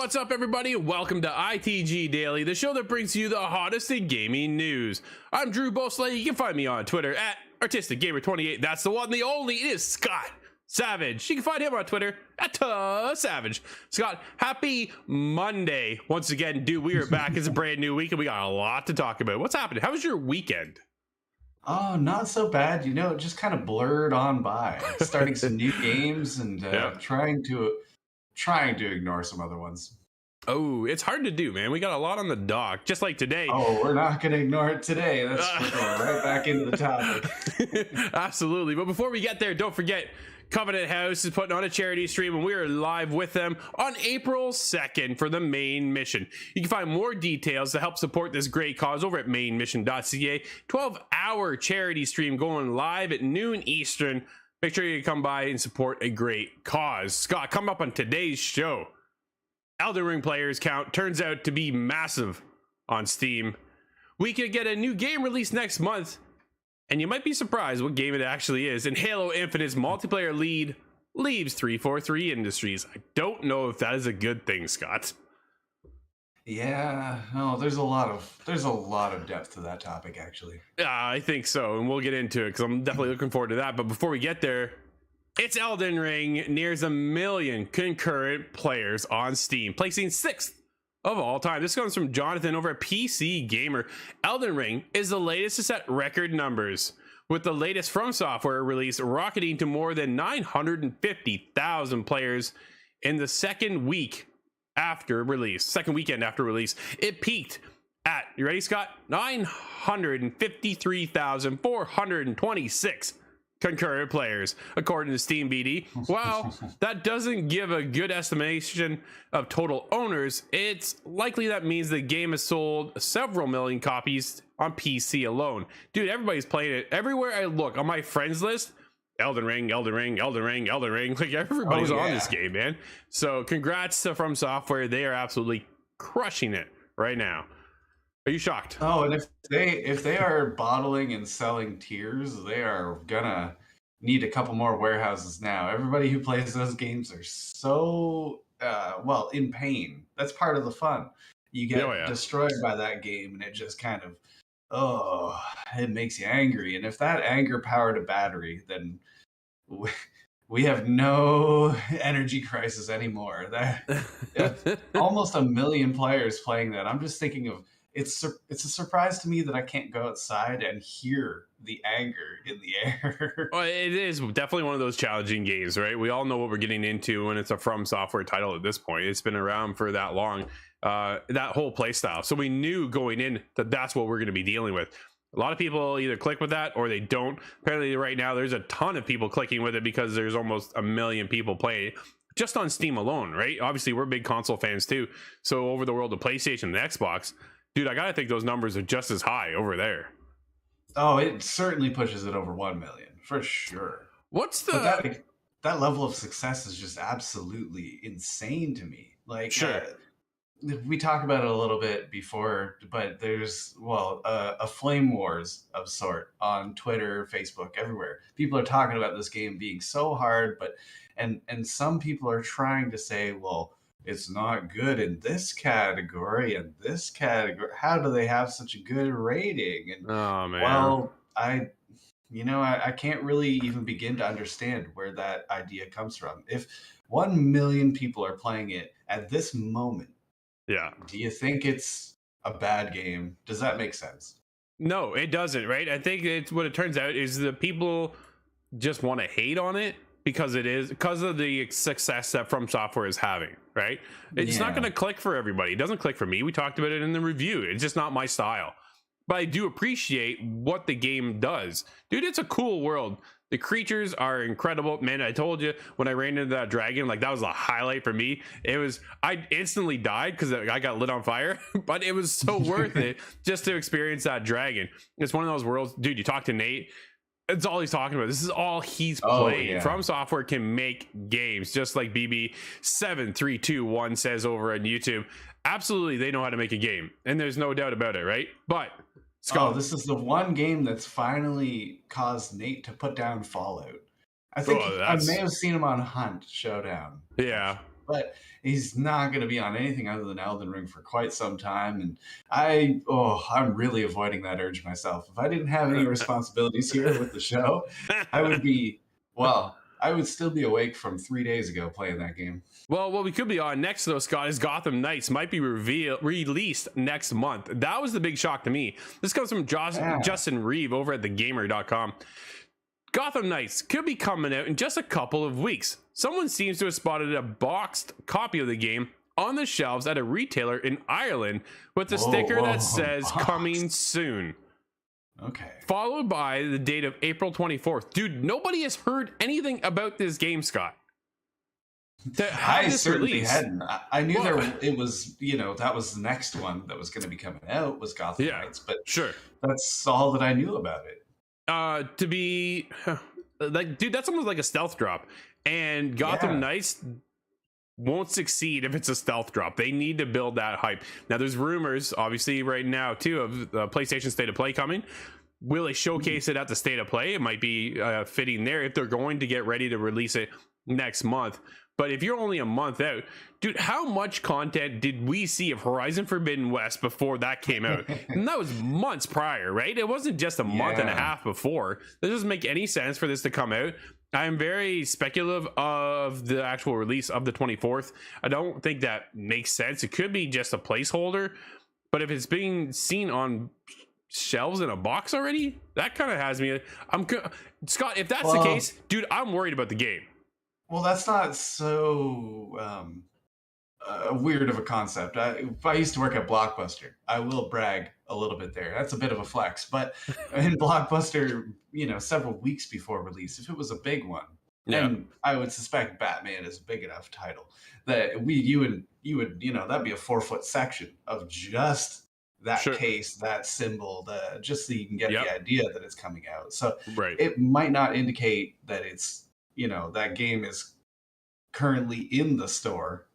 What's up, everybody? Welcome to ITG Daily, the show that brings you the hottest in gaming news. I'm Drew Bosley. You can find me on Twitter at ArtisticGamer28. That's the one, the only. It is Scott Savage. You can find him on Twitter at Savage. Scott, happy Monday. Once again, dude, we are back. It's a brand new week, and we got a lot to talk about. What's happening? How was your weekend? Oh, not so bad. You know, it just kind of blurred on by. Starting some new games and trying to ignore some other ones. Oh, it's hard to do, man. We got a lot on the dock, just like today. Oh, we're not going to ignore it today. We're going right back into the topic. Absolutely. But before we get there, don't forget, Covenant House is putting on a charity stream, and we are live with them on April 2nd for the main mission. You can find more details to help support this great cause over at mainmission.ca. 12-hour charity stream going live at noon Eastern. Make sure you come by and support a great cause. Scott, come up on today's show. Elden Ring players count turns out to be massive on Steam. We could get a new game released next month, and you might be surprised what game it actually is. And Halo Infinite's multiplayer lead leaves 343 Industries. I don't know if that is a good thing, Scott. Yeah, no, there's a lot of depth to that topic, actually. I think so, and we'll get into it because I'm definitely looking forward to that. But before we get there, it's Elden Ring nears 1 million concurrent players on Steam, placing 6th of all time. This comes from Jonathan over at PC Gamer. Elden Ring is the latest to set record numbers, with the latest From Software release rocketing to more than 950,000 players in the second weekend after release. It peaked at, you ready, Scott? 953,426 concurrent players, according to Steam BD. While that doesn't give a good estimation of total owners, it's likely that means the game has sold several million copies on PC alone. Dude, everybody's playing it. Everywhere I look on my friends list, Elden Ring. Like, everybody's on this game, man. So congrats to From Software. They are absolutely crushing it right now. Are you shocked? Oh, and if they are bottling and selling tiers, they are gonna need a couple more warehouses now. Everybody who plays those games are so in pain. That's part of the fun. You get destroyed by that game, and it just kind of it makes you angry. And if that anger powered a battery, then we have no energy crisis anymore. That almost 1 million players playing that. I'm just thinking of. It's a surprise to me that I can't go outside and hear the anger in the air. Well, it is definitely one of those challenging games, right? We all know what we're getting into when it's a From Software title at this point. It's been around for that long, that whole play style. So we knew going in that that's what we're going to be dealing with. A lot of people either click with that or they don't. Apparently right now there's a ton of people clicking with it because there's almost 1 million people playing just on Steam alone, right? Obviously we're big console fans too. So over the world of PlayStation and Xbox, dude, I gotta think those numbers are just as high over there. Oh, it certainly pushes it over 1 million for sure. What's the that level of success is just absolutely insane to me. Like, sure, we talked about it a little bit before, but there's a flame wars of sort on Twitter, Facebook, everywhere. People are talking about this game being so hard, and some people are trying to say, well, it's not good in this category and this category. How do they have such a good rating? And oh man, well, I can't really even begin to understand where that idea comes from. If 1 million people are playing it at this moment, do you think it's a bad game? Does that make sense? No, it doesn't, right? I think it's what it turns out is the people just want to hate on it because of the success that From Software is having, right? It's not going to click for everybody. It doesn't click for me. We talked about it in the review. It's just not my style. But I do appreciate what the game does. Dude, it's a cool world. The creatures are incredible. Man, I told you when I ran into that dragon, like that was a highlight for me. I instantly died because I got lit on fire, but it was so worth it just to experience that dragon. It's one of those worlds, dude, you talk to Nate, it's all he's talking about. This is all he's played. Yeah. From Software can make games, just like BB7321 says over on YouTube. Absolutely, they know how to make a game, and there's no doubt about it, right? But Scott, this is the one game that's finally caused Nate to put down Fallout. I think I may have seen him on Hunt Showdown. Yeah. but he's not going to be on anything other than Elden Ring for quite some time. And I'm really avoiding that urge myself. If I didn't have any responsibilities here with the show, I would be, well, I would still be awake from 3 days ago playing that game. Well, what we could be on next, though, Scott, is Gotham Knights might be released next month. That was the big shock to me. This comes from Justin Reeve over at thegamer.com. Gotham Knights could be coming out in just a couple of weeks. Someone seems to have spotted a boxed copy of the game on the shelves at a retailer in Ireland with a sticker that says coming soon. Okay. Followed by the date of April 24th. Dude, nobody has heard anything about this game, Scott. I certainly hadn't. I knew it was, that was the next one that was going to be coming out was Gotham Knights, but sure, that's all that I knew about it. To be like, dude, that's almost like a stealth drop, and Gotham Knights won't succeed if it's a stealth drop. They need to build that hype. Now, there's rumors, obviously, right now too, of the PlayStation State of Play coming. Will they showcase it at the State of Play? It might be fitting there if they're going to get ready to release it next month. But if you're only a month out, dude, how much content did we see of Horizon Forbidden West before that came out? And that was months prior, right? It wasn't just a month and a half before. This doesn't make any sense for this to come out. I'm very speculative of the actual release of the 24th. I don't think that makes sense. It could be just a placeholder, but if it's being seen on shelves in a box already, that kind of has me. Scott, if that's the case, dude, I'm worried about the game. Well, that's not so weird of a concept. I used to work at Blockbuster. I will brag a little bit there. That's a bit of a flex. But in Blockbuster, several weeks before release, if it was a big one, and I would suspect Batman is a big enough title that you would that'd be a 4-foot section of just that case, that symbol, just so you can get the idea that it's coming out. So it might not indicate that it's that game is currently in the store.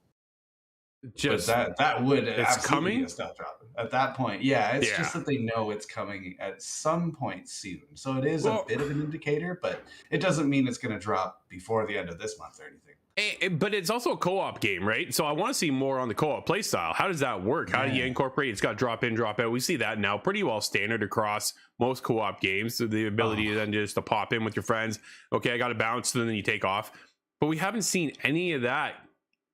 Just that would absolutely be a stealth drop at that point. It's just that they know it's coming at some point soon. So it is a bit of an indicator, but it doesn't mean it's going to drop before the end of this month or anything. But it's also a co-op game, right? So I want to see more on the co-op play style. How does that work? How do you incorporate? It's got drop in, drop out. We see that now pretty well standard across most co-op games. So the ability to then just to pop in with your friends. Okay, I got to bounce, and then you take off. But we haven't seen any of that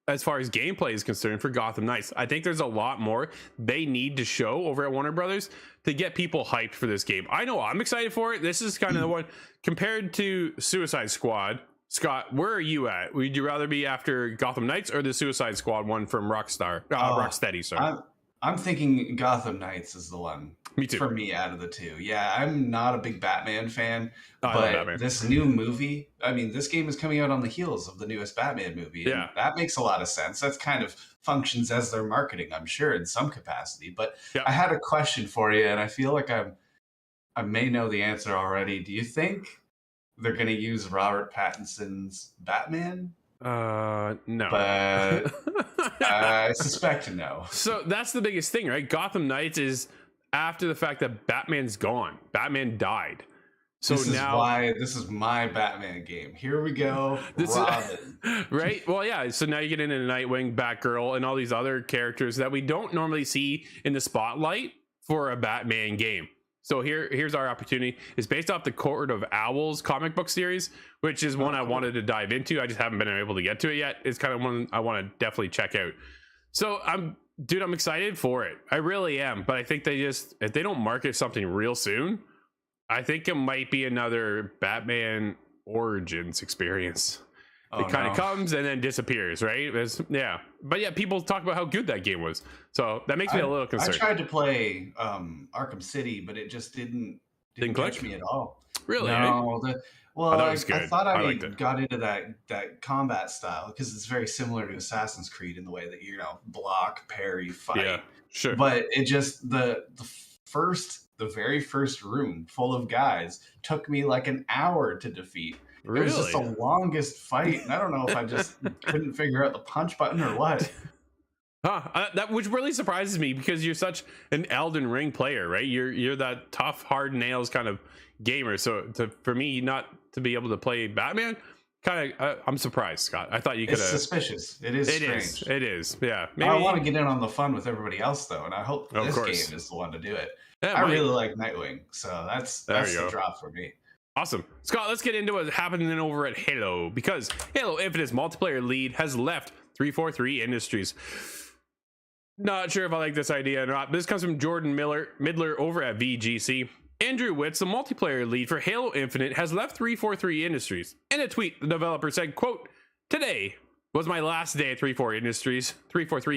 as far as gameplay is concerned for Gotham Knights. I think there's a lot more they need to show over at Warner Brothers to get people hyped for this game. I know I'm excited for it. This is kind of the one compared to Suicide Squad. Scott, where are you at? Would you rather be after Gotham Knights or the Suicide Squad one from Rocksteady? Sorry, I'm thinking Gotham Knights is the one. Me too. For me, out of the two. Yeah, I'm not a big Batman fan, but this new movie, this game is coming out on the heels of the newest Batman movie. Yeah, and that makes a lot of sense. That's kind of functions as their marketing, I'm sure, in some capacity. But I had a question for you, and I feel like I may know the answer already. Do you think they're going to use Robert Pattinson's Batman? No. But I suspect no. So that's the biggest thing, right? Gotham Knights is after the fact that Batman's gone. Batman died. So this is my Batman game. Here we go. Robin. Right? Well, yeah. So now you get into Nightwing, Batgirl, and all these other characters that we don't normally see in the spotlight for a Batman game. So here's our opportunity. It's based off the Court of Owls comic book series, which is one I wanted to dive into. I just haven't been able to get to it yet. It's kind of one I want to definitely check out. So I'm excited for it. I really am. But I think if they don't market something real soon, I think it might be another Batman Origins experience. It kind of comes and then disappears, right? But yeah, people talk about how good that game was, so that makes me a little concerned. I tried to play Arkham City, but it just didn't catch me at all. Really? No. I thought I got into that combat style because it's very similar to Assassin's Creed in the way that block, parry, fight. Yeah, sure. But it just the very first room full of guys took me like an hour to defeat. Really? It was just the longest fight, and I don't know if I just couldn't figure out the punch button or what. That which really surprises me because you're such an Elden Ring player, right? You're that tough, hard nails kind of gamer. So for me not to be able to play Batman, kind of I'm surprised, Scott. I thought you could It's have. suspicious. It is strange. It is. Yeah, I want maybe. to get in on the fun with everybody else though, and I hope Of this course. game is the one to do it. Yeah, it I might. really like Nightwing, so There you that's the go. drop for me. Awesome. Scott, let's get into what's happening over at Halo, because Halo Infinite's multiplayer lead has left 343 Industries. Not sure if I like this idea or not. This comes from Jordan Midler over at VGC. Andrew Witts, the multiplayer lead for Halo Infinite, has left 343 Industries. In a tweet, the developer said, quote, "Today was my last day at 343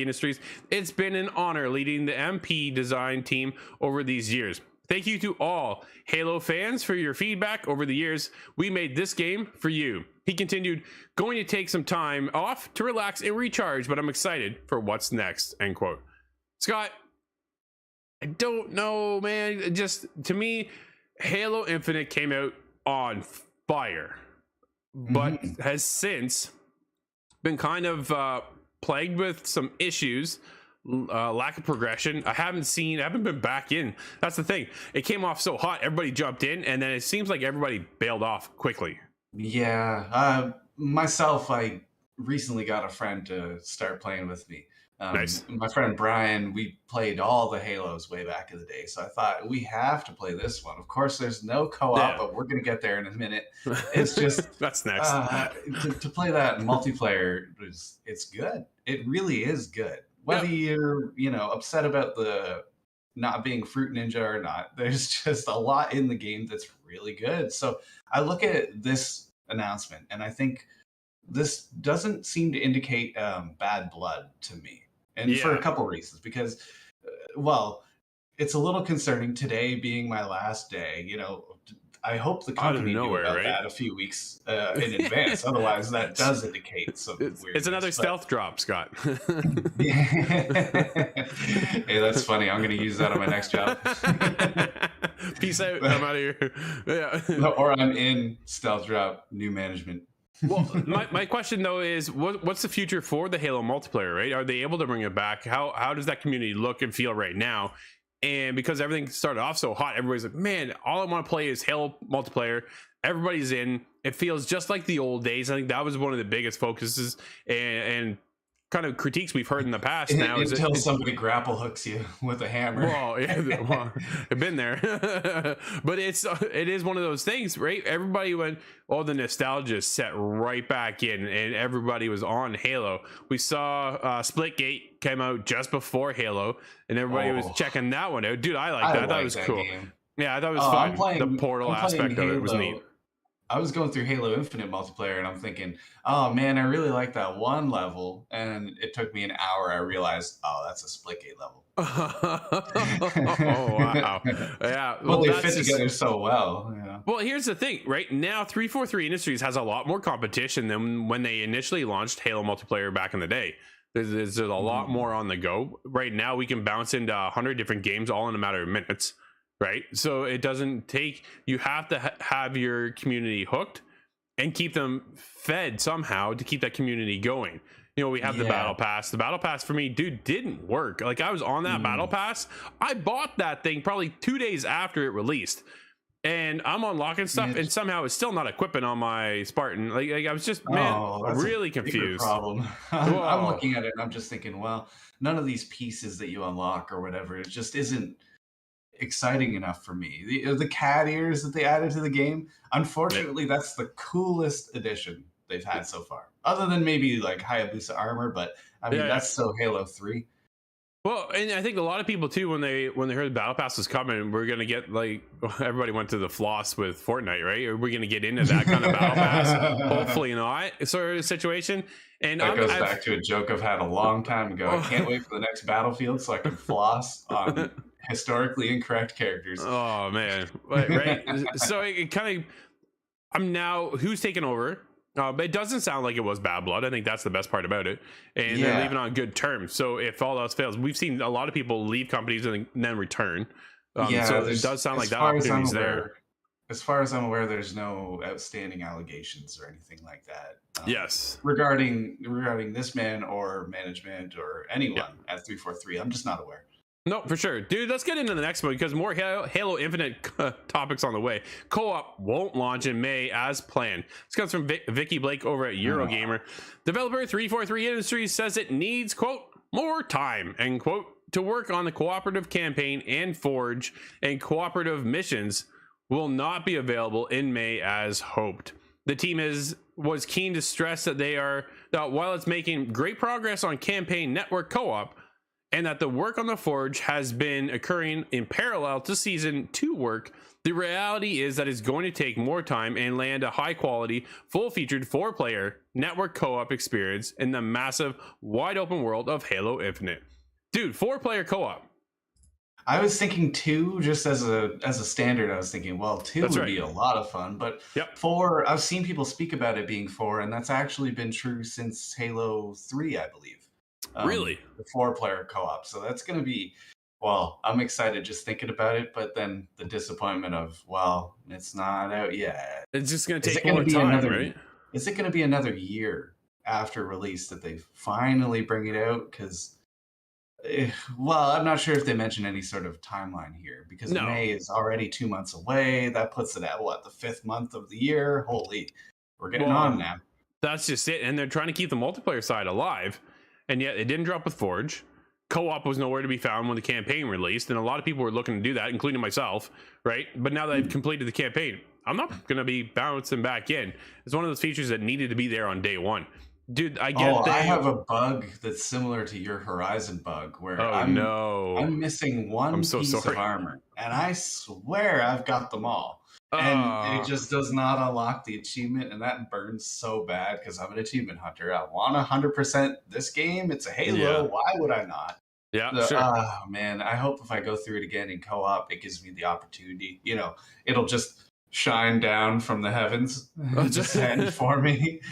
Industries. It's been an honor leading the MP design team over these years. Thank you to all Halo fans for your feedback over the years. We made this game for you." He continued, "Going to take some time off to relax and recharge, but I'm excited for what's next," end quote. Scott, I don't know, man. Just to me, Halo Infinite came out on fire, but has since been kind of plagued with some issues, lack of progression. I haven't been back in. That's the thing. It came off so hot, everybody jumped in, and then it seems like everybody bailed off quickly. Yeah, myself, I recently got a friend to start playing with me. Nice. My friend Brian, we played all the Halos way back in the day, so I thought we have to play this one. Of course, there's no co-op, Yeah. but we're gonna get there in a minute. It's just That's next. to play that multiplayer it's good. It really is good. Whether you're upset about the not being Fruit Ninja or not, there's just a lot in the game that's really good. So I look at this announcement and I think this doesn't seem to indicate bad blood to me, and for a couple reasons. Because, well, it's a little concerning today being my last day. I hope the company knew about that a few weeks in advance. Otherwise, that does indicate some weirdness. It's another stealth drop, Scott. Hey, that's funny. I'm going to use that on my next job. Peace out. I'm out of here. Yeah. Or I'm in stealth drop, new management. Well, my question though is, what's the future for the Halo multiplayer? Right? Are they able to bring it back? How does that community look and feel right now? And because everything started off so hot, everybody's like, man, all I want to play is Halo multiplayer. Everybody's in. It feels just like the old days. I think that was one of the biggest focuses and kind of critiques we've heard in the past. Now until somebody grapple hooks you with a hammer. Well, yeah, I've been there. But it is one of those things, right? Everybody went, all the nostalgia set right back in, and everybody was on Halo. We saw Splitgate came out just before Halo, and everybody was checking that one out. Dude, I like that. I thought it was cool. Game. Yeah, I thought it was fun. The portal aspect of it was neat. I was going through Halo Infinite multiplayer and I'm thinking, oh man, I really like that one level. And it took me an hour. I realized, oh, that's a Splitgate level. Oh, wow. Yeah. Well, they fit together so well. Yeah. Well, here's the thing. Right now, 343 Industries has a lot more competition than when they initially launched Halo multiplayer back in the day. There's a lot more on the go. Right now, we can bounce into 100 different games all in a matter of minutes. Right, so it doesn't take. You have to have your community hooked and keep them fed somehow to keep that community going. We have the battle pass. The battle pass for me, dude, didn't work. Like, I was on that battle pass. I bought that thing probably 2 days after it released, and I'm unlocking stuff, and somehow it's still not equipping on my Spartan. Like I was just really confused. Problem. I'm looking at it and I'm just thinking, well, none of these pieces that you unlock or whatever, it just isn't exciting enough for me. The cat ears that they added to the game, unfortunately, that's the coolest addition they've had so far, other than maybe like Hayabusa armor. But I mean, that's so Halo 3. Well, and I think a lot of people too, when they heard the battle pass was coming, we're gonna get, like, everybody went to the floss with Fortnite, right? Are we gonna get into that kind of battle pass? Hopefully not, sort of situation. And that goes back to a joke I've had a long time ago. I can't wait for the next Battlefield so I can floss on historically incorrect characters. Oh man, right? So it kind of, I'm now, who's taken over? It doesn't sound like it was bad blood. I think that's the best part about it, and they're leaving on good terms. So if all else fails, we've seen a lot of people leave companies and then return. So it does sound like that opportunity's there. As far as I'm aware, there's no outstanding allegations or anything like that. Yes, regarding this man or management or anyone at 343, I'm just not aware. No, for sure. Dude, let's get into the next one because more Halo Infinite topics on the way. Co-op won't launch in May as planned. This comes from Vicky Blake over at Eurogamer. Developer 343 Industries says it needs, quote, more time, end quote, to work on the cooperative campaign, and Forge and cooperative missions will not be available in May as hoped. The team was keen to stress that while it's making great progress on campaign network co-op, and that the work on the Forge has been occurring in parallel to Season 2 work, the reality is that it's going to take more time and land a high-quality, full-featured 4-player network co-op experience in the massive, wide-open world of Halo Infinite. Dude, 4-player co-op. I was thinking 2 just as a standard. I was thinking, well, 2 That's would right. be a lot of fun, but Yep. 4, I've seen people speak about it being 4, and that's actually been true since Halo 3, I believe. Really? The 4-player co-op. So that's going to be, well, I'm excited just thinking about it, but then the disappointment of, well, it's not out yet. It's just going to Is take it going more to be time, another, right? is it going to be another year after release that they finally bring it out? Because, well, I'm not sure if they mention any sort of timeline here, because No. May is already 2 months away. That puts it at, what, the 5th month of the year? Holy, we're getting on now. That's just it. And they're trying to keep the multiplayer side alive. And yet it didn't drop with Forge. Co-op was nowhere to be found when the campaign released. And a lot of people were looking to do that, including myself, right? But now that I've completed the campaign, I'm not going to be bouncing back in. It's one of those features that needed to be there on day one. Dude, I get I have a bug that's similar to your Horizon bug where I'm missing one piece of armor, and I swear I've got them all. And it just does not unlock the achievement, and that burns so bad because I'm an achievement hunter. I want 100% this game. It's a Halo. Yeah. Why would I not? Yeah, sure. Oh, man, I hope if I go through it again in co-op, it gives me the opportunity. You know, it'll just shine down from the heavens and descend for me.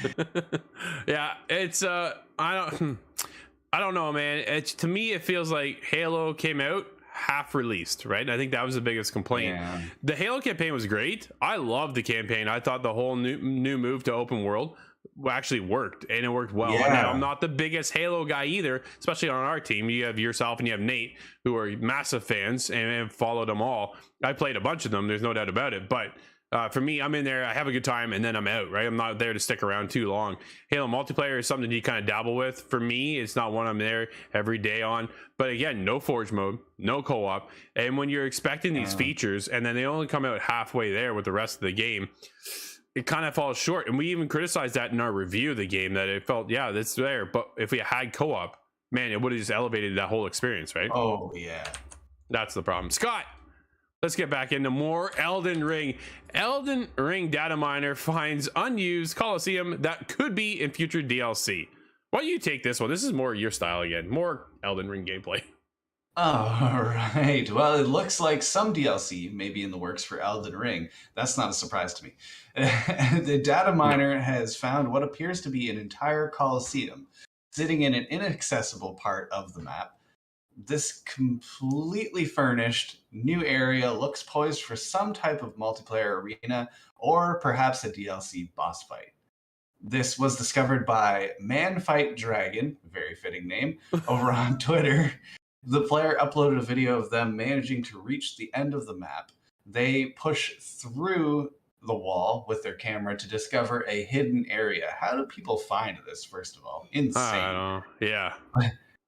Yeah, it's I don't know, man. It's, to me, it feels like Halo came out half released, right? And I think that was the biggest complaint. Yeah. The Halo campaign was great. I loved the campaign. I thought the whole new move to open world actually worked, and it worked well. Yeah. Now, I'm not the biggest Halo guy either, especially on our team. You have yourself and you have Nate, who are massive fans and followed them all. I played a bunch of them, there's no doubt about it, but for me, I'm in there, I have a good time, and then I'm out, right? I'm not there to stick around too long. Halo multiplayer is something you kind of dabble with. For me, it's not one I'm there every day on. But again, no Forge mode, no co-op. And when you're expecting these features, and then they only come out halfway there with the rest of the game, it kind of falls short. And we even criticized that in our review of the game, that it felt, yeah, that's there. But if we had co-op, man, it would have just elevated that whole experience, right? Oh, yeah. That's the problem. Scott, let's get back into more Elden Ring. Elden Ring data miner finds unused Coliseum that could be in future DLC. Why don't you take this one? This is more your style again. More Elden Ring gameplay. All right. Well, it looks like some DLC may be in the works for Elden Ring. That's not a surprise to me. The data miner has found what appears to be an entire Coliseum sitting in an inaccessible part of the map. This completely furnished new area looks poised for some type of multiplayer arena or perhaps a DLC boss fight. This was discovered by Manfight Dragon, very fitting name, over on Twitter. The player uploaded a video of them managing to reach the end of the map. They push through the wall with their camera to discover a hidden area. How do people find this, first of all? Insane. Yeah.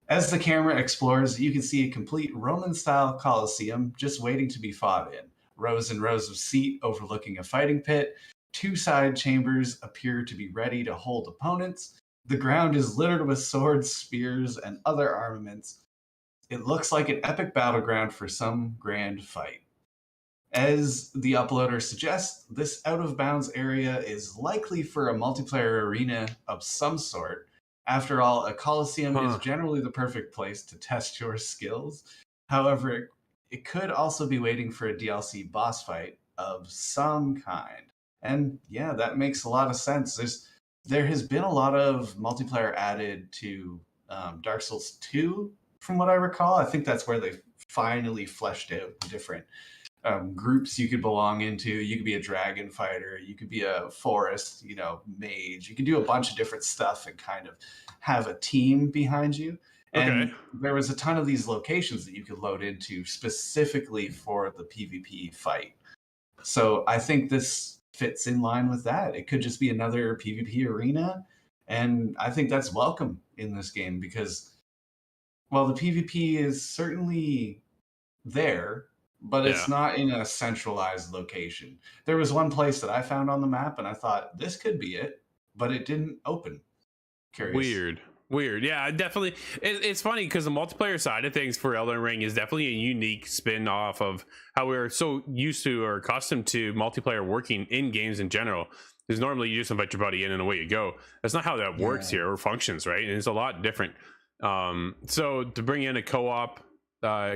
As the camera explores, you can see a complete Roman-style Colosseum just waiting to be fought in. Rows and rows of seats overlooking a fighting pit. 2 side chambers appear to be ready to hold opponents. The ground is littered with swords, spears, and other armaments. It looks like an epic battleground for some grand fight. As the uploader suggests, this out-of-bounds area is likely for a multiplayer arena of some sort. After all, a Coliseum is generally the perfect place to test your skills. However, it could also be waiting for a DLC boss fight of some kind. And yeah, that makes a lot of sense. There has been a lot of multiplayer added to Dark Souls 2, from what I recall. I think that's where they finally fleshed out the different groups you could belong into. You could be a dragon fighter, you could be a forest, mage. You could do a bunch of different stuff and kind of have a team behind you. Okay. And there was a ton of these locations that you could load into specifically for the PvP fight. So I think this fits in line with that. It could just be another PvP arena. And I think that's welcome in this game because, well, the PvP is certainly there, but it's Yeah. not in a centralized location. There was one place that I found on the map and I thought this could be it, but it didn't open. Curious. Weird. Yeah, definitely. It's funny because the multiplayer side of things for Elden Ring is definitely a unique spin off of how we're so used to or accustomed to multiplayer working in games in general. Because normally you just invite your buddy in and away you go. That's not how that works here or functions, right? And it's a lot different. So to bring in a co-op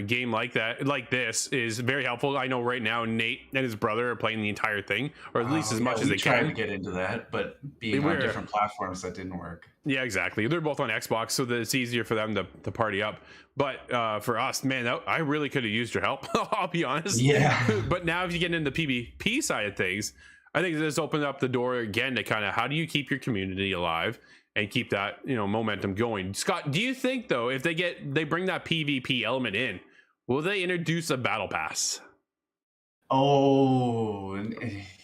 game like that, like this, is very helpful. I know right now Nate and his brother are playing the entire thing, or at least as much as they tried can. to get into that, but being on different platforms, that didn't work. Yeah, exactly. They're both on Xbox, so that it's easier for them to party up. But for us, man, I really could have used your help. I'll be honest. Yeah. But now, if you get into the PvP side of things, I think this opened up the door again to kind of how do you keep your community alive and keep that momentum going. Scott, do you think though, if they bring that PvP element in, will they introduce a battle pass? Oh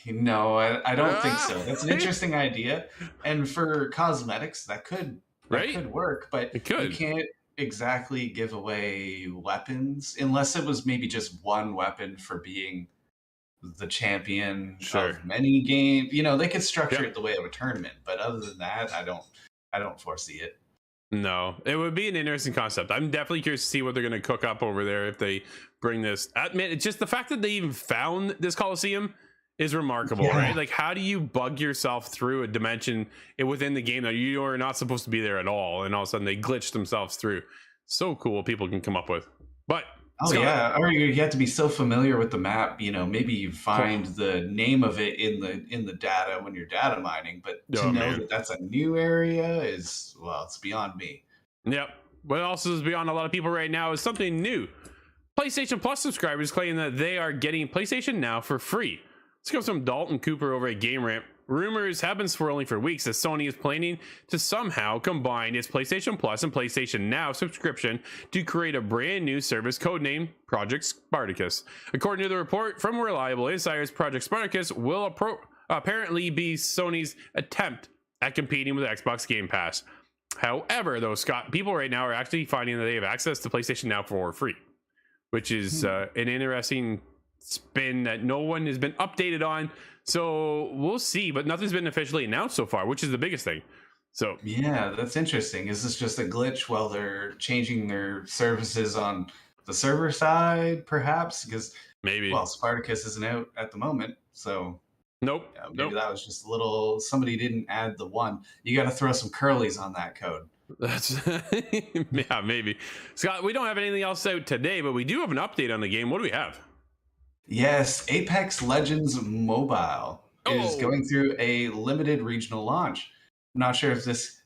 no, I don't think so. That's an interesting idea, and for cosmetics, that could work, but It could. you can't exactly give away weapons unless it was maybe just one weapon for being the champion of many games. They could structure it the way of a tournament, but other than that, I don't foresee it. No, it would be an interesting concept. I'm definitely curious to see what they're going to cook up over there if they bring this. Man, it's just the fact that they even found this Coliseum is remarkable, right? Like, how do you bug yourself through a dimension within the game that you are not supposed to be there at all, and all of a sudden they glitch themselves through? So cool what people can come up with. But or you have to be so familiar with the map. Maybe you find the name of it in the data when you're data mining, but to know that that's a new area is, well, it's beyond me. Yep. What also is beyond a lot of people right now is something new. PlayStation Plus subscribers claim that they are getting PlayStation Now for free. This comes from Dalton Cooper over at Game Ramp. Rumors have been swirling for weeks that Sony is planning to somehow combine its PlayStation Plus and PlayStation Now subscription to create a brand new service codenamed Project Spartacus. According to the report from reliable insiders, Project Spartacus will apparently be Sony's attempt at competing with Xbox Game Pass. However, though, Scott, people right now are actually finding that they have access to PlayStation Now for free, which is an interesting spin that no one has been updated on. So we'll see, but nothing's been officially announced so far, which is the biggest thing. So yeah, that's interesting. Is this just a glitch while they're changing their services on the server side, perhaps? Because maybe, well, Spartacus isn't out at the moment, so nope. Maybe that was just a little. Somebody didn't add the one. You got to throw some curlies on that code. That's yeah, maybe. Scott, we don't have anything else out today, but we do have an update on the game. What do we have? Yes, Apex Legends Mobile is going through a limited regional launch. I'm not sure if this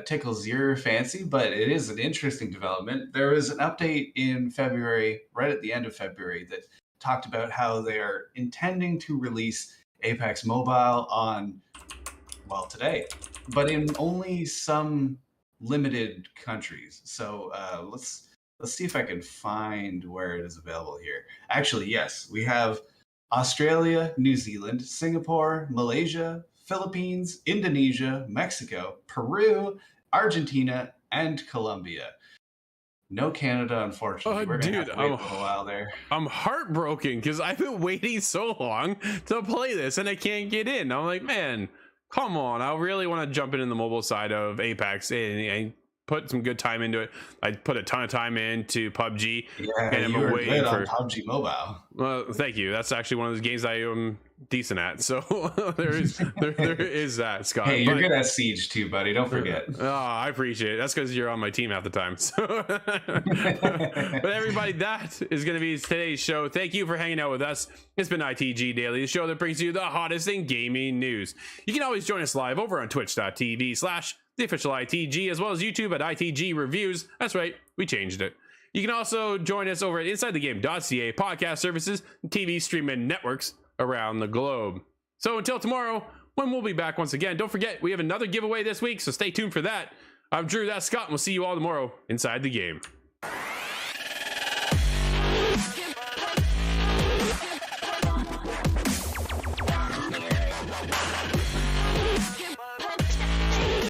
tickles your fancy, but it is an interesting development. There was an update in February, right at the end of February, that talked about how they are intending to release Apex Mobile on, well, today, but in only some limited countries. So let's see if I can find where it is available here. Actually, yes, we have Australia, New Zealand, Singapore, Malaysia, Philippines, Indonesia, Mexico, Peru, Argentina, and Colombia. No Canada, unfortunately. We're gonna have to wait a little while there. I'm heartbroken because I've been waiting so long to play this and I can't get in. I'm like, man, come on. I really want to jump in the mobile side of Apex and put some good time into it. I put a ton of time into PUBG, and I'm waiting for PUBG Mobile. Well, thank you. That's actually one of those games I am decent at. So there is that, Scott. Hey, you're good at Siege too, buddy. Don't forget. Oh, I appreciate it. That's because you're on my team half the time. So, but everybody, that is going to be today's show. Thank you for hanging out with us. It's been ITG Daily, the show that brings you the hottest in gaming news. You can always join us live over on twitch.tv/the official ITG, as well as YouTube at ITG Reviews. That's right, we changed it. You can also join us over at InsideTheGame.ca, podcast services, and TV streaming networks around the globe. So until tomorrow, when we'll be back once again, don't forget, we have another giveaway this week, so stay tuned for that. I'm Drew, that's Scott, and we'll see you all tomorrow inside the game. Yeah.